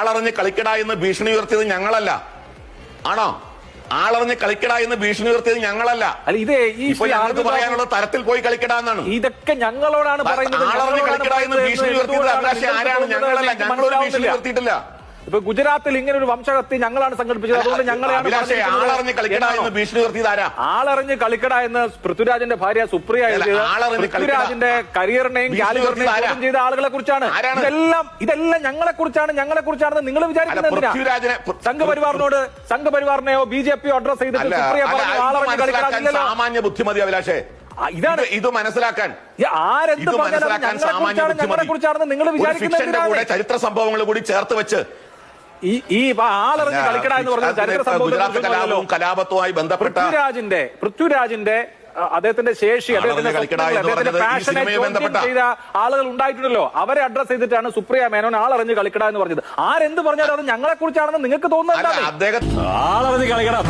ആളറിഞ്ഞ് കളിക്കട എന്ന് ഭീഷണി ഉയർത്തിയത് ഞങ്ങളല്ല. ആണോ? ആളറിഞ്ഞ് കളിക്കട എന്ന് ഭീഷണി ഉയർത്തിയത് ഞങ്ങളല്ല. അല്ല, ഇതേ ഞങ്ങൾക്ക് പറയാനുള്ള തരത്തിൽ പോയി കളിക്കട എന്നാണ്. ഇതൊക്കെ ഞങ്ങളോടാണ് പറയുന്നത്. ആളറിഞ്ഞ് കളിക്കട എന്ന് ഭീഷണി ഉയർത്തിയത് അഭിലാഷേ ആരാണ്? ഞങ്ങളല്ല. ഞങ്ങളൊരു ഭീഷണി ഉയർത്തിയിട്ടില്ല. ഇപ്പൊ ഗുജറാത്തിൽ ഇങ്ങനെ ഒരു വംശഹത്യ ഞങ്ങളാണ് സംഘടിപ്പിച്ചത്. അതുകൊണ്ട് ഞങ്ങളെയാണ് ആളറിഞ്ഞ് കളിക്കട എന്ന് ഭീഷണി ഉയർത്തിയത് ആരാ? ആളറിഞ്ഞ് കളിക്കട എന്ന് പൃഥ്വിരാജിന്റെ ഭാര്യ സുപ്രിയ പൃഥ്വിരാജിന്റെ കരിയറിനെയും കാലിബറിനെയും ചോദ്യം ചെയ്ത ആളുകളെ കുറിച്ചാണ്. ഇതെല്ലാം ഞങ്ങളെ കുറിച്ചാണെന്ന് നിങ്ങൾ വിചാരിക്കുന്നത്. സംഘപരിവാറിനെയോ BJPയോ അഡ്രസ് ചെയ്തിട്ട് സുപ്രിയ പറഞ്ഞു ആളറിഞ്ഞ് കളിക്കട. സാമാന്യ ബുദ്ധിമതി അഭിലാഷേ. ഇത് മനസ്സിലാക്കാൻ ഞങ്ങളെ കുറിച്ചാണെന്ന് നിങ്ങൾ വിചാരിക്കുന്നത്. ചരിത്ര സംഭവങ്ങൾ കൂടി ചേർത്ത് വെച്ച് ഈ ആളറിഞ്ഞ് കളിക്കട എന്ന് പറഞ്ഞ ചരിത്ര സംഭവവും കലാപത്തുമായി ബന്ധപ്പെട്ട പൃഥ്വിരാജിന്റെ അദ്ദേഹത്തിന്റെ ശേഷി, അദ്ദേഹത്തിന്റെ പാഷനെ ചെയ്ത ആളുകൾ ഉണ്ടായിട്ടുണ്ടല്ലോ. അവരെ അഡ്രസ് ചെയ്തിട്ടാണ് സുപ്രിയ മേനോൻ ആളറിഞ്ഞ് കളിക്കട എന്ന് പറഞ്ഞത്. ആരെന്ത് പറഞ്ഞാലും അത് ഞങ്ങളെ കുറിച്ചാണെന്ന് നിങ്ങൾക്ക് തോന്നുന്നത്. അദ്ദേഹം ആളറിഞ്ഞ് കളിക്കണം.